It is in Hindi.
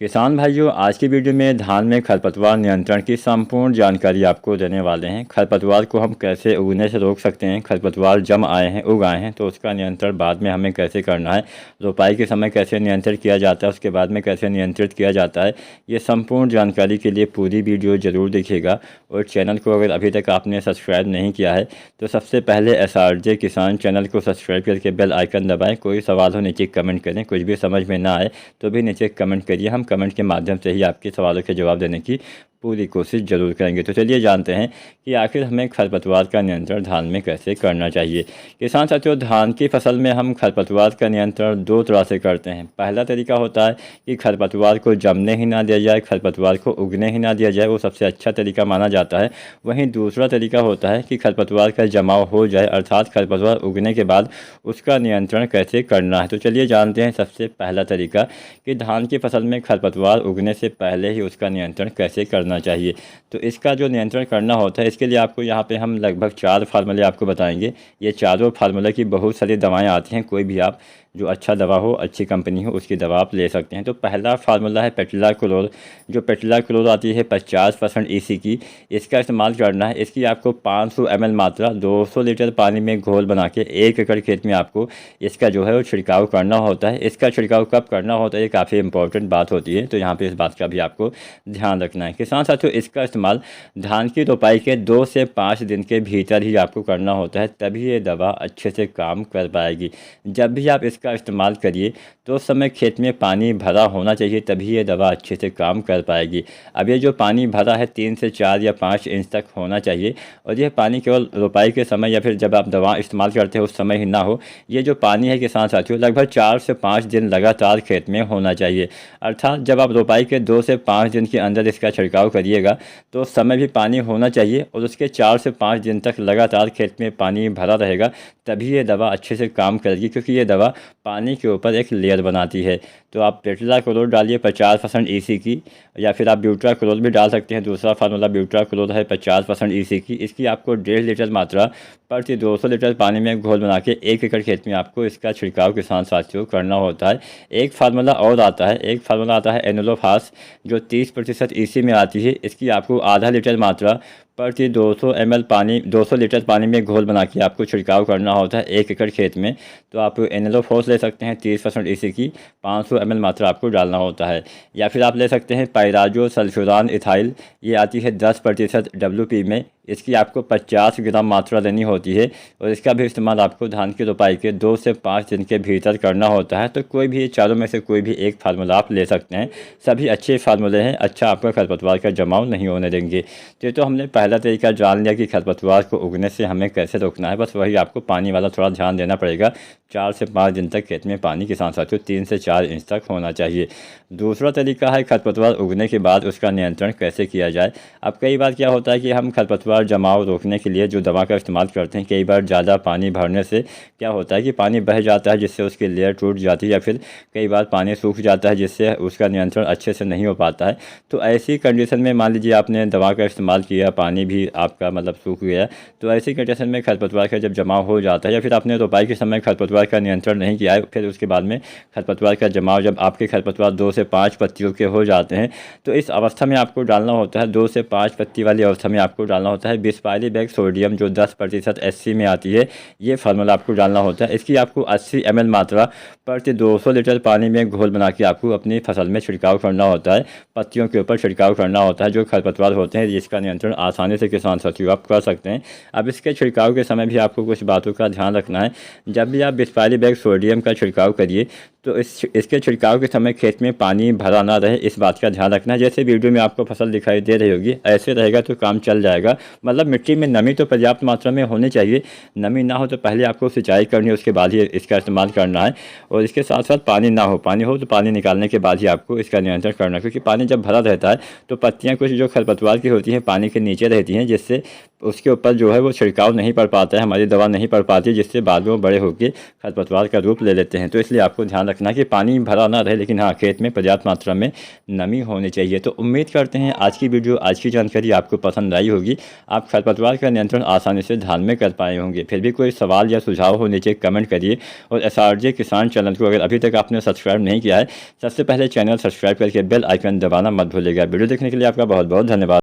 किसान भाइयों, आज की वीडियो में धान में खरपतवार नियंत्रण की संपूर्ण जानकारी आपको देने वाले हैं। खरपतवार को हम कैसे उगने से रोक सकते हैं, खरपतवार जम आए हैं, उग आए हैं तो उसका नियंत्रण बाद में हमें कैसे करना है, रोपाई के समय कैसे नियंत्रित किया जाता है, उसके बाद में कैसे नियंत्रित किया जाता है। ये संपूर्ण जानकारी के लिए पूरी वीडियो ज़रूर देखिएगा। और चैनल को अगर अभी तक आपने सब्सक्राइब नहीं किया है तो सबसे पहले SRJ किसान चैनल को सब्सक्राइब करके बेल आइकन दबाएँ। कोई सवाल हो नीचे कमेंट करें, कुछ भी समझ में ना आए तो भी नीचे कमेंट करिए। हम कमेंट के माध्यम से ही आपके सवालों के जवाब देने की पूरी कोशिश जरूर करेंगे। तो चलिए जानते हैं कि आखिर हमें खरपतवार का नियंत्रण धान में कैसे करना चाहिए। किसान साथियों, धान की फसल में हम खरपतवार का नियंत्रण दो तरह से करते हैं। पहला तरीका होता है कि खरपतवार को जमने ही ना दिया जाए, खरपतवार को उगने ही ना दिया जाए, वो सबसे अच्छा तरीका माना जाता है। वहीं दूसरा तरीका होता है कि खरपतवार का जमाव हो जाए, अर्थात खरपतवार उगने के बाद उसका नियंत्रण कैसे करना है। तो चलिए जानते हैं सबसे पहला तरीका कि धान की फसल में खरपतवार उगने से पहले ही उसका नियंत्रण कैसे करना चाहिए। तो इसका जो नियंत्रण करना होता है, इसके लिए आपको यहाँ पे हम लगभग 4 फार्मूले आपको बताएंगे। ये चारों फार्मूले की बहुत सारी दवाएं आती हैं, कोई भी आप जो अच्छा दवा हो, अच्छी कंपनी हो, उसकी दवा आप ले सकते हैं। तो पहला फार्मूला है पेट्रिलाक्लोर। जो पेट्रिलाक्लोर आती है 50% EC की, इसका इस्तेमाल करना है। इसकी आपको 500 ml मात्रा 200 लीटर पानी में घोल बना के 1 एकड़ खेत में आपको इसका जो है वो छिड़काव करना होता है। इसका छिड़काव कब करना होता है, ये काफ़ी इंपॉर्टेंट बात होती है, तो यहाँ पर इस बात का भी आपको ध्यान रखना है। किसान साथियों, इसका इस्तेमाल धान की रोपाई के 2 से 5 दिन के भीतर ही आपको करना होता है, तभी ये दवा अच्छे से काम कर पाएगी। जब भी आप इसका इस्तेमाल करिए तो उस समय खेत में पानी भरा होना चाहिए, तभी ये दवा अच्छे से काम कर पाएगी। अब ये जो पानी भरा है 3 से 4 या 5 इंच तक होना चाहिए, और ये पानी केवल रोपाई के समय या फिर जब आप दवा इस्तेमाल करते हो उस समय ही ना हो। ये जो पानी है किसान साथियों, लगभग 4 से 5 दिन लगातार खेत में होना चाहिए। अर्थात जब आप रोपाई के 2 से 5 दिन के अंदर इसका छिड़काव करिएगा तो उस समय भी पानी होना चाहिए, और उसके 4 से 5 दिन तक लगातार खेत में पानी भरा रहेगा, तभी ये दवा अच्छे से काम करेगी। क्योंकि ये दवा पानी के ऊपर एक लेयर बनाती है। तो आप पेट्रिलाक्लोर डालिए 50% EC की, या फिर आप ब्यूटाक्लोर भी डाल सकते हैं। दूसरा फार्मूला ब्यूटाक्लोर है 50% EC की। इसकी आपको 1.5 लीटर मात्रा प्रति 200 लीटर पानी में घोल बना के 1 एकड़ खेत में आपको इसका छिड़काव किसान साथियों करना होता है। एक फार्मूला और आता है, एक फार्मूला आता है एनोलोफास, जो 30% EC में आती है। इसकी आपको आधा लीटर मात्रा प्रति 200 लीटर पानी में घोल बना के आपको छिड़काव करना होता है 1 एकड़ खेत में। तो आप एनोलोफॉस ले सकते हैं 30% EC की, 500 ml मात्रा आपको डालना होता है। या फिर आप ले सकते हैं पायराजो सल्फ्यूरान इथाइल, ये आती है 10% WP में। इसकी आपको 50 ग्राम मात्रा लेनी होती है, और इसका भी इस्तेमाल आपको धान की रोपाई के 2 से 5 दिन के भीतर करना होता है। तो कोई भी चारों में से कोई भी एक फार्मूला आप ले सकते हैं, सभी अच्छे फार्मूले हैं, अच्छा आपका खरपतवार का जमाव नहीं होने देंगे। तो हमने पहला तरीका जान लिया कि खरपतवार को उगने से हमें कैसे रोकना है। बस वही आपको पानी वाला थोड़ा ध्यान देना पड़ेगा। 4 से 5 दिन तक खेत में पानी किसान साथियों 3 से 4 इंच तक होना चाहिए। दूसरा तरीका है खरपतवार उगने के बाद उसका नियंत्रण कैसे किया जाए। अब कई बार क्या होता है कि हम खरपतवार जमाव रोकने के लिए जो दवा का इस्तेमाल करते हैं, कई बार ज़्यादा पानी भरने से क्या होता है कि पानी बह जाता है, जिससे उसकी लेयर टूट जाती है, या फिर कई बार पानी सूख जाता है, जिससे उसका नियंत्रण अच्छे से नहीं हो पाता है। तो ऐसी कंडीशन में मान लीजिए आपने दवा का इस्तेमाल किया, पानी भी आपका मतलब सूख गया, तो ऐसी कंडीशन में खरपतवार का जब जमाव हो जाता है, या फिर आपने रोपाई के समय खरपतवार का नियंत्रण नहीं किया है, फिर उसके बाद में खरपतवार का जमाव, जब आपके खरपतवार 2 से 5 पत्तियों के हो जाते हैं, तो इस अवस्था में आपको डालना होता है, 2 से 5 पत्ती वाली अवस्था में आपको डालना होता है बिस्पायरीबैग सोडियम, जो 10% SC में आती है। ये फार्मूला आपको डालना होता है। इसकी आपको 80 ml मात्रा प्रति 200 लीटर पानी में घोल बना के आपको अपनी फसल में छिड़काव करना होता है, पत्तियों के ऊपर छिड़काव करना होता है। जो खरपतवार होते हैं जिसका नियंत्रण आसानी से किसान साथियों आप कर सकते हैं। अब इसके छिड़काव के समय भी आपको कुछ बातों का ध्यान रखना है। जब भी आप बिस्पायरीबैग सोडियम का छिड़काव करिए तो इसके छिड़काव के समय खेत में पानी भरा ना रहे, इस बात का ध्यान रखना है। जैसे वीडियो में आपको फसल दिखाई दे रही होगी, ऐसे रहेगा तो काम चल जाएगा। मतलब मिट्टी में नमी तो पर्याप्त मात्रा में होनी चाहिए। नमी ना हो तो पहले आपको सिंचाई करनी है, उसके बाद ही इसका इस्तेमाल करना है। और इसके साथ साथ पानी ना हो, पानी हो तो पानी निकालने के बाद ही आपको इसका नियंत्रण करना है। क्योंकि पानी जब भरा रहता है तो पत्तियाँ कुछ जो खरपतवार की होती हैं पानी के नीचे रहती हैं, जिससे उसके ऊपर जो है वो छिड़काव नहीं पड़ पाता है, हमारी दवा नहीं पड़ पाती, जिससे बाद में वो बड़े होकर खरपतवार का रूप ले लेते हैं। तो इसलिए आपको ध्यान रखना कि पानी भरा ना रहे, लेकिन हाँ, खेत में पर्याप्त मात्रा में नमी होनी चाहिए। तो उम्मीद करते हैं आज की वीडियो, आज की जानकारी आपको पसंद आई होगी। आप खरपतवार का नियंत्रण आसानी से धान में कर पाए होंगे। फिर भी कोई सवाल या सुझाव हो नीचे कमेंट करिए। और SRJ किसान चैनल को अगर अभी तक आपने सब्सक्राइब नहीं किया है, सबसे पहले चैनल सब्सक्राइब करके बेल आइकन दबाना मत भूलिएगा। वीडियो देखने के लिए आपका बहुत बहुत धन्यवाद।